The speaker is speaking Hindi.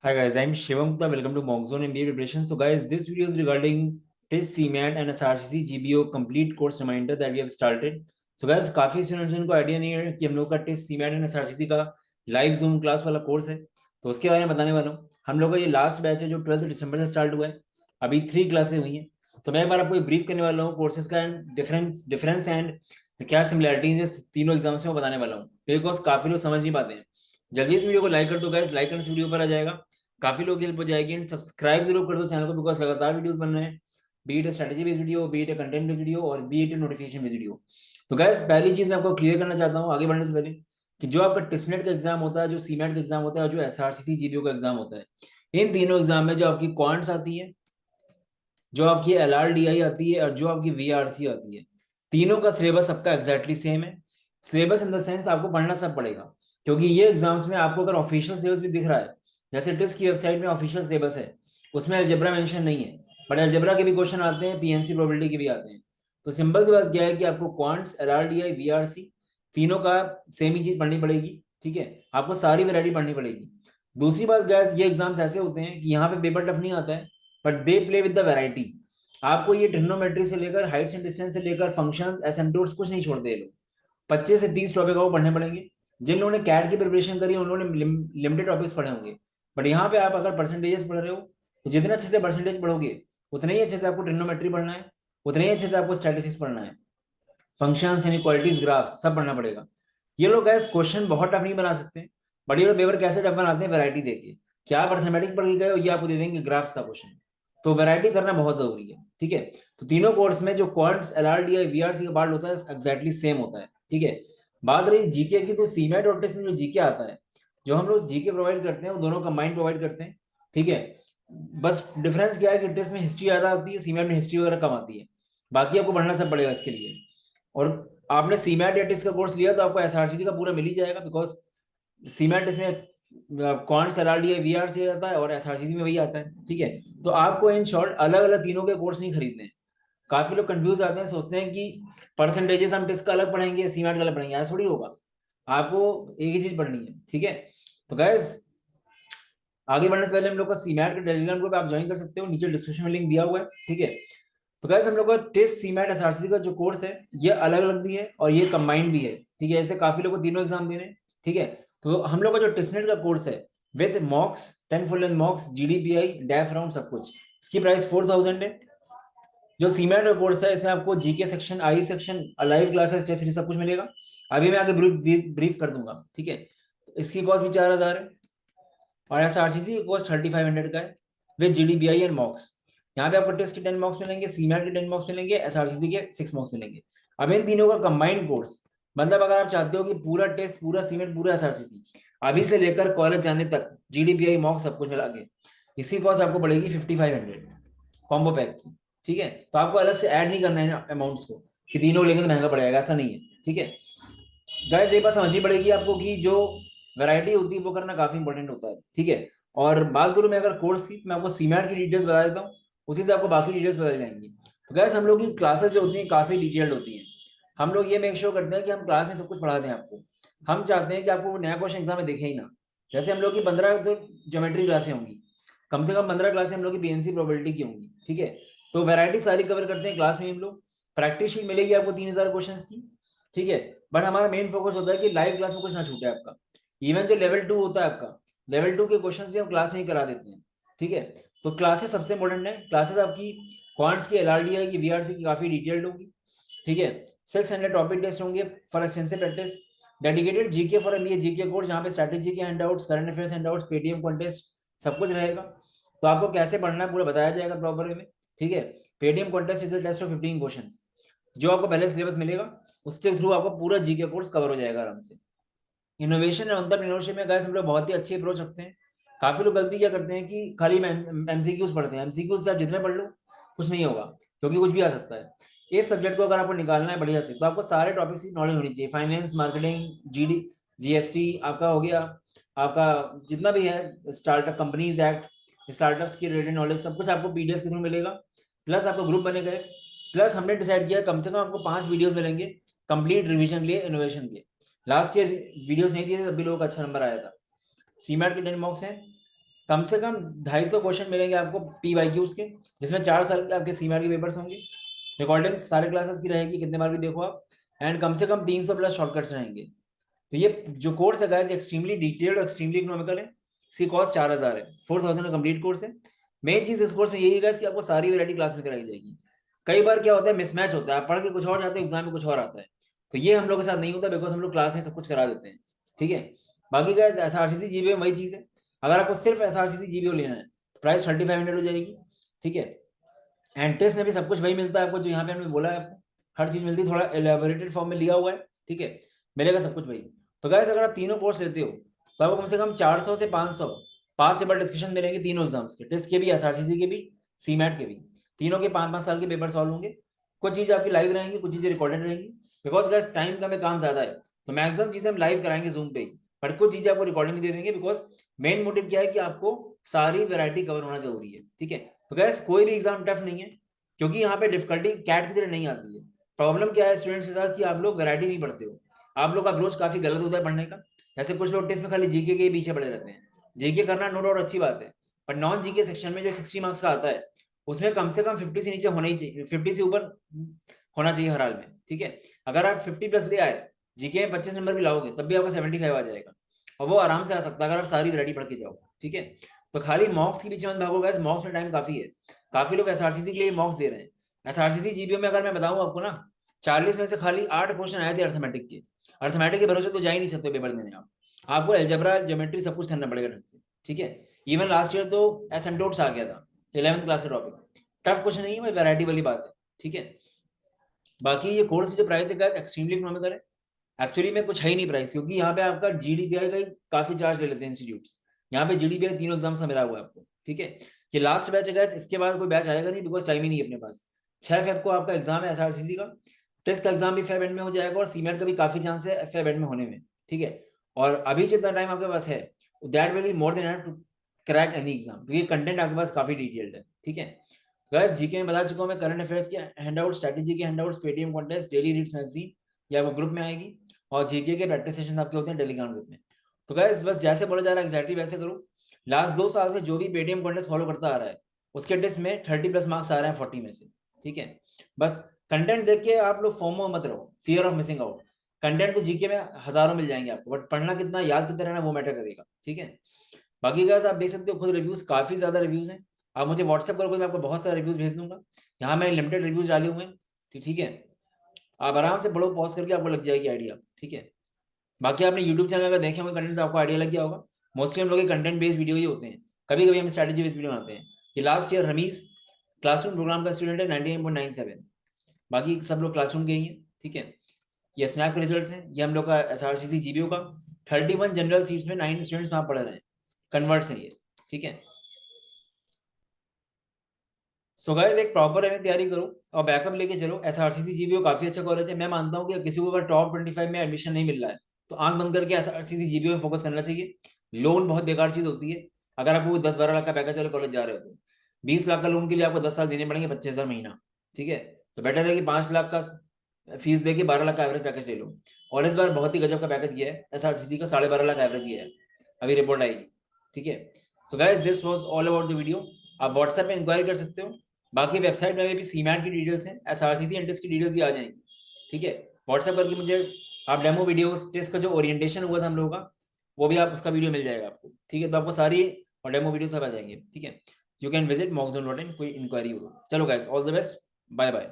Hi guys, I'm Shivam Gupta. Welcome to Mockzone MBA Preparation. So guys, this video is regarding TISS, CMAT and SRCC GBO complete course reminder that we have started. So guys, काफी स्टूडेंट्स को आइडिया नहीं है कि हम लोग का TISS, CMAT एंड SRCC का लाइव जूम क्लास वाला कोर्स है, तो उसके बारे में बताने वाला हूँ। हम लोग का ये लास्ट बैच है जो 12 दिसंबर से स्टार्ट हुआ है। अभी 3 क्लासेस हुई हैं, तो मैं एक बार आपको ब्रीफ करने वाला हूँ कोर्सेज का एंड डिफरेंस एंड क्या सिमिलैरिटीज है तीनों एग्जाम्स में बताने वाला हूँ, बिकॉज काफी लोग समझ नहीं पाते हैं। जल्दी इस वीडियो को लाइक कर दो गाइस, लाइक करने से वीडियो पर आ जाएगा, काफी लोग हेल्प हो जाएगी। एंड सब्सक्राइब जरूर कर दो चैनल को, बिकॉज लगातार वीडियोस बन रहे हैं, beat strategy based video, beat content based video और बीट नोटिफिकेशन बेस्ड वीडियो। तो गाइस पहली चीज मैं आपको क्लियर करना चाहता हूँ आगे बढ़ने से पहले कि जो आपका टिसनेट का एग्जाम होता है, जो सीमेट का एग्जाम होता है और जो एसआरसीसी जीडीओ का एग्जाम होता है, इन तीनों एग्जाम में जो आपकी क्वांट्स आती है, जो आपकी एलआरडीआई आती है और जो आपकी वीआरसी आती है, तीनों का सिलेबस सबका एग्जैक्टली सेम है। सिलेबस इन द सेंस आपको पढ़ना सब पड़ेगा, क्योंकि ये एग्जाम्स में आपको अगर ऑफिशियल सिलेबस भी दिख रहा है, जैसे टिस की वेबसाइट में ऑफिशियल सिलेबस है, उसमें अलजेब्रा मेंशन नहीं है, बट अलजेब्रा के भी क्वेश्चन आते हैं, पीएनसी प्रोबेबिलिटी के भी आते हैं। तो सिंपल सी बात क्या है कि आपको क्वांट्स, एलआरडीआई, वीआरसी तीनों का सेम ही चीज पढ़नी पड़ेगी। ठीक है, आपको सारी वैरायटी पढ़नी पड़ेगी। दूसरी बात गैस, ये एग्जाम्स ऐसे होते हैं कि यहाँ पे पेपर टफ नहीं आता है, but they play with the variety. आपको ये ट्रिग्नोमेट्री से लेकर हाइट्स एंड डिस्टेंस से लेकर फंक्शंस, एसिम्पटोट्स कुछ नहीं छोड़ते ये लोग। 25 से 30 टॉपिक आपको पढ़ने पड़ेंगे। जिन लोगों ने कैट की प्रिपरेशन करी उन्होंने लिमिटेड टॉपिक्स पढ़े होंगे, बट यहाँ पे आप अगर परसेंटेजेस पढ़ रहे हो, तो जितने अच्छे से परसेंटेज पढ़ोगे उतने ही अच्छे से आपको ट्रिग्नोमेट्री पढ़ना है, उतने ही अच्छे से आपको स्टैटिस्टिक्स पढ़ना है, फंक्शंस, इनइक्वालिटीज, ग्राफ सब पढ़ना पड़ेगा। ये लोग गैस क्वेश्चन बहुत टफ नहीं बना सकते, बट ये लोग पेपर कैसे टफ बनाते हैं, वैरायटी देके। क्या आप अर्थमेटिक पढ़ के गए हो, ये आपको दे देंगे ग्राफ्स का क्वेश्चन। तो वैरायटी करना बहुत जरूरी है। ठीक है, तो तीनों कोर्स में जो क्वांट्स, एलआरडीआई, वीआरसी का पार्ट होता है एक्जैक्टली सेम होता है। ठीक है, बात रही जीके की, तो सीमेट और टेस्ट में जो जीके आता है, जो हम लोग जीके प्रोवाइड करते हैं वो दोनों कंबाइंड प्रोवाइड करते हैं। ठीक है, बस डिफरेंस क्या है कि टेस्ट में हिस्ट्री ज्यादा आती है, सीमेट में हिस्ट्री वगैरह कम आती है। बाकी आपको पढ़ना सब पड़ेगा इसके लिए। और आपने सीमेट या टेस्ट का कोर्स लिया तो आपको एसआरसीसी का पूरा मिल ही जाएगा, बिकॉज सीमेट इसमें क्वांट्स, एलआरडीआई, वीआरसी आता है और एसआरसीसी में वही आता है। ठीक है, तो आपको इन शॉर्ट अलग अलग तीनों के कोर्स नहीं खरीदने। काफी लोग कंफ्यूज आते हैं, सोचते हैं कि परसेंटेजेस हम टेस्ट का अलग पढ़ेंगे, सीमेट का अलग पढ़ेंगे, ऐसा थोड़ी होगा। आपको एक ही चीज पढ़नी है। ठीक है, तो गाइस आगे बढ़ने से पहले हम लोग का सीमेट का टेलीग्राम ग्रुप आप ज्वाइन कर सकते हो, नीचे डिस्क्रिप्शन में लिंक दिया हुआ है। ठीक है, तो गाइस हम लोग का टेस्ट, सीमेट, एसआरसी का जो कोर्स है, ये अलग अलग भी है और ये कंबाइंड भी है। ठीक है, ऐसे काफी लोगों को तीनों एग्जाम देने। ठीक है, तो हम लोग का जो टेस्टनेट का कोर्स है with मॉक्स, 10 full length मॉक्स, GDPI, डैफ round सब कुछ, इसकी प्राइस 4000 है। जो सीमेट का कोर्स है इसमें आपको GK section, I section, live classes, test series सब कुछ मिलेगा। अभी मैं आगे ब्रीफ कर दूंगा। ठीक है, तो इसकी कॉस्ट भी 4000 है और एसआरसीसी की कॉस्ट 3500 का है विद जीडीपीआई एंड मॉक्स। यहाँ पे आपको टेस्ट के 10 मार्क्स मिलेंगे, सीमेट के 10 मार्क्स मिलेंगे, एसआरसीसी के 6 मार्क्स मिलेंगे। अब इन तीनों का कंबाइंड कोर्स, मतलब अगर आप चाहते हो कि पूरा टेस्ट, पूरा सीमेट, पूरा एसआरसीसी अभी से लेकर कॉलेज जाने तक, जीडीपीआई, मॉक्स सब कुछ मिला के, इसकी कॉस्ट आपको पड़ेगी 5500 कॉम्बो पैक की। ठीक है, तो आपको अलग से ऐड नहीं करना है अमाउंट्स को कि तीनों लेंगे तो महंगा पड़ेगा, ऐसा नहीं है। ठीक है गाइस, ये बात समझनी पड़ेगी आपको कि जो वैरायटी होती है वो करना काफी इंपॉर्टेंट होता है। ठीक है, और बात करूं मैं अगर कोर्स की, मैं आपको सीमेट की डिटेल्स बता देता हूँ, उसी से आपको बाकी डिटेल्स बता जाएंगी। तो गाइस हम लोग की क्लासेस जो होती हैं काफी डिटेल्ड होती हैं। हम लोग ये मेक श्योर करते हैं कि हम क्लास में सब कुछ पढ़ा दें आपको। हम चाहते हैं कि आपको नया क्वेश्चन एग्जाम में दिखे ही ना। जैसे हम लोग की 15 तो ज्योमेट्री क्लासें होंगी, कम से कम 15 क्लासें हम लोग की पीएनसी प्रोबेबिलिटी की होंगी। ठीक है, तो वैरायटी सारी कवर करते हैं क्लास में हम लोग। प्रैक्टिस शीट मिलेगी आपको 3000 क्वेश्चन की। ठीक है, बट हमारा मेन फोकस होता है कि लाइव क्लास में कुछ ना छूटे आपका। इवन जो लेवल 2 होता है आपका, लेवल 2 के क्वेश्चंस भी हम क्लास में ही करा देते हैं। ठीक है, तो क्लासेस सबसे इंपॉर्टेंट है। क्लासेस आपकी क्वांट्स की, एलआरडीआई की, वीआरसी की काफी डिटेल्ड होगी। ठीक है, 600 टॉपिक टेस्ट होंगे for extensive practice. Dedicated GK for MBA GK course, जहां पे स्ट्रेटेजी के handouts, current affairs handouts, Paytm contest सब कुछ रहेगा। तो आपको कैसे पढ़ना है पूरा बताया जाएगा प्रॉपर वे में। ठीक है, Paytm contest is a test of 15 questions, जो आपको पहले सिलेबस मिलेगा उसके थ्रू आपको पूरा जीके कोर्स कवर हो जाएगा आराम से। इनोवेशन और एंटरप्रेन्योरशिप में गाइस हम लोग बहुत ही अच्छी अप्रोच रखते हैं। काफी लोग गलती क्या करते हैं कि खाली एमसीक्यूज पढ़ते हैं। एमसीक्यूज से आप जितने पढ़ लो कुछ नहीं होगा, क्योंकि कुछ भी आ सकता है। इस सब्जेक्ट को अगर आपको निकालना है बढ़िया से, तो आपको सारे टॉपिक्स की नॉलेज होनी चाहिए। फाइनेंस, मार्केटिंग, जीडी, जीएसटी आपका हो गया, आपका जितना भी है स्टार्टअप, कंपनीज एक्ट, स्टार्टअप्स की रिलेटेड नॉलेज सब कुछ आपको पीडीएफ के थ्रू मिलेगा। प्लस आपको ग्रुप बने गए। प्लस हमने डिसाइड किया कम से कम आपको 5 वीडियोस मिलेंगे कंप्लीट रिवीजन के लिए, इनोवेशन के। लास्ट ईयर वीडियोस नहीं दिए थे तब भी लोगों का अच्छा नंबर आया था। सीमेट के 10 मार्क्स हैं, कम से कम 250 क्वेश्चन मिलेंगे आपको PYQs के, जिसमें 4 साल के आपके सीमेट के पेपर्स होंगे, रिकॉर्डिंग सारे क्लासेस की रहेगी, कितने बार भी देखो आप, एंड कम से कम 300 प्लस शॉर्टकट्स रहेंगे। तो ये जो कोर्स है गाइस एक्सट्रीमली डिटेल्ड और एक्सट्रीमली इकोनॉमिकल है। इसकी कॉस्ट 4000 है, 4000 का कंप्लीट कोर्स है। मेन चीज इस कोर्स में यही है कि आपको सारी वैरायटी क्लास में कराई जाएगी। कई बार क्या होता है, मिसमैच होता है, आप पढ़ के कुछ और जाते हो, एग्जाम में कुछ और आता है। तो ये हम लोग के साथ नहीं होता, बिकॉज हम लोग क्लास में सब कुछ करा देते हैं। ठीक है, बाकी गाइस SRCC GBO वही चीज है। अगर आपको सिर्फ SRCC GBO लेना है, प्राइस 3500 हो जाएगी। ठीक है, एंड टेस्ट में भी सब कुछ वही मिलता है आपको, जो यहाँ पे हमने बोला है आपको, हर चीज मिलती है, थोड़ा एलेबोरेटेड फॉर्म में लिया हुआ है। ठीक है, मिलेगा सब कुछ वही। तो गाइस अगर आप तीनों कोर्स लेते हो तो आपको कम से कम 400 से 500 पास पेपर डिस्कशन मिलेंगे, तीनों एग्जाम्स के, टेस्ट के भी, SRCC के भी, सीमैट के भी। तीनों के 5-5 साल के पेपर सॉल्व होंगे। कुछ चीजें आपकी लाइव रहेंगी, कुछ चीजें रिकॉर्डेड रहेंगी, बिकॉज गाइस टाइम का में काम ज्यादा है, तो मैक्सिमम चीजें हम लाइव कराएंगे जूम पे ही, बट कुछ चीजें आपको रिकॉर्डिंग में दे देंगे, बिकॉज मेन मोटिव क्या है कि आपको सारी वैरायटी कवर होना जरूरी है। ठीक है, तो गैस कोई भी एग्जाम टफ नहीं है, क्योंकि यहाँ पे डिफिकल्टी कैट की तरह नहीं आती है। प्रॉब्लम क्या है स्टूडेंट्स के साथ कि आप लोग वैरायटी नहीं पढ़ते हो, आप लोग का अप्रोच काफी गलत होता है पढ़ने का। जैसे कुछ लोग टेस्ट में खाली जीके के पीछे पड़े रहते हैं। जीके करना नो डाउट अच्छी बात है, पर नॉन जीके सेक्शन में जो 60 मार्क्स का आता है, उसमें कम से कम 50 से नीचे होना ही चाहिए, 50 से ऊपर होना चाहिए हर हाल में। ठीक है, अगर आप 50 प्लस ले आए, जीके में 25 नंबर भी लाओगे, तब भी आपका 75 आ जाएगा, और वो आराम से आ सकता है अगर आप सारी वैरायटी पढ़ के जाओ। ठीक है, तो खाली मॉक्स के पीछे मत भागो गाइस, मॉक्स में टाइम काफी है। काफी लोग SRCC के लिए मॉक्स दे रहे हैं। SRCC GBO में अगर मैं बताऊं आपको ना, 40 में से खाली 8 क्वेश्चन आए थे अर्थमेटिक के। अर्थमेटिक के भरोसे तो जा ही नहीं सकते पेपर देने आप, आपको एल्जेब्रा, ज्योमेट्री सब कुछ करना पड़ेगा ढंग से। ठीक है, इवन लास्ट ईयर तो एसिम्प्टोट्स आ गया था 11th क्लास का टॉपिक। टफ क्वेश्चन नहीं है भाई, वैरायटी वाली बात है। ठीक है, बाकी ये कोर्स की जो प्राइस है एक्सट्रीमली इकोनॉमिकल है। एक्चुअली में कुछ है ही नहीं प्राइस, क्योंकि यहाँ पे आपका GDPI का ही काफी चार्ज ले लेते हैं इंस्टीट्यूट्स। यहाँ पे GDPI तीनों एग्जाम से मिला हुआ है आपको। ठीक है, ये लास्ट बैच है guys, इसके बाद कोई बैच आएगा नहीं, बिकॉज टाइम ही नहीं है अपने पास। 6 फेब को आपका एग्जाम है SRCC का, टेस्ट का एग्जाम भी फेब एंड में हो जाएगा, और सीमेट का भी काफी चांस है फेब एंड में होने में। ठीक है, और अभी जितना टाइम आपके पास है, that will be more than enough to crack any exam, क्योंकि कंटेंट आपके पास काफी डिटेल्ड है। ठीक है, गाइस जीके में बता चुका हूं मैं, करंट अफेयर्स के हैंडआउट, स्ट्रेटेजी के handouts, Paytm contest, daily reads magazine, या वो ग्रुप में आएगी, और जीके के प्रैक्टिस सेशन आपके होते हैं टेलीग्राम ग्रुप में। तो गाइस बस जैसे बोला जा रहा है एग्जैक्टली वैसे करो। लास्ट 2 साल से जो भी पेटीएम कॉन्टेस्ट फॉलो करता आ रहा है, उसके टेस्ट में 30 प्लस मार्क्स आ रहे हैं 40 में से। ठीक है, बस कंटेंट देख के आप लोग फोमो मत रहो, fear of missing out. Content तो जीके में हजारों मिल जाएंगे आपको, बट पढ़ना कितना, याद कितना रहना, वो मैटर करेगा। ठीक है, बाकी गाइस आप देख सकते हो खुद रिव्यूज, काफी ज्यादा रिव्यूज हैं। आप मुझे व्हाट्सएप करोगे, मैं आपको बहुत सारे रिव्यूज भेज दूंगा। यहाँ मैंने लिमिटेड रिव्यूज डाले हुए हैं। ठीक है, आप आराम से पढ़ो, पॉज करके, आपको लग जाएगी आइडिया। ठीक है, बाकी आपने यूट्यूब चैनल अगर देखे होंगे कंटेंट, तो आपको आइडिया लग गया होगा। मोस्टली हम लोग कंटेंट बेस्ड वीडियो ही होते हैं, कभी कभी हम स्ट्रेटेजी बेस्ड वीडियो बनाते हैं। ये लास्ट ईयर रमीज क्लासरूम प्रोग्राम का स्टूडेंट है 99.97, बाकी सब लोग क्लासरूम के ही हैं। ठीक है, ये स्नैप के रिजल्ट हैं, ये हम लोग का SRCC GBO का 31 जनरल सीट्स में 9 स्टूडेंट्स वहां पढ़ रहे हैं, कन्वर्ट्स हैं ये। ठीक है, सो गाइस एक प्रॉपर में तैयारी करो और बैकअप लेके चलो। SRCC GBO काफी अच्छा कॉलेज है। मैं मानता हूँ कि किसी को अगर टॉप 25 में एडमिशन नहीं मिल रहा है, तो आंख बंद करके SRCC GBO में फोकस करना चाहिए। लोन बहुत बेकार चीज होती है। अगर आपको 10-12 लाख का पैकेज वाले कॉलेज जा रहे हो, तो 20 लाख का लोन के लिए आपको 10 साल देने पड़ेंगे, 25,000 महीना। ठीक है, तो बेटर है कि 5 लाख का फीस दे के 12 लाख का एवरेज पैकेज ले लो। और इस बार बहुत ही गजब का पैकेज किया है SRCC का, 12.5 लाख एवरेज किया है, अभी रिपोर्ट आएगी। ठीक है, so guys this was all about the video. आप व्हाट्सएप में इंक्वायरी कर सकते हो, बाकी वेबसाइट में भी सीमैट की डिटेल्स हैं, SRCC एंड टेस्ट की डिटेल्स भी आ जाएंगी। ठीक है, व्हाट्सएप करके मुझे आप डेमो वीडियोस, टेस्ट का जो ओरिएंटेशन हुआ था हम लोगों का, वो भी आप उसका वीडियो मिल जाएगा आपको। ठीक है, तो आपको सारी और डेमो वीडियो सब आ जाएंगे। ठीक है, यू कैन विजिट mockzone.in, कोई इंक्वायरी हो। चलो guys, all the best, bye bye.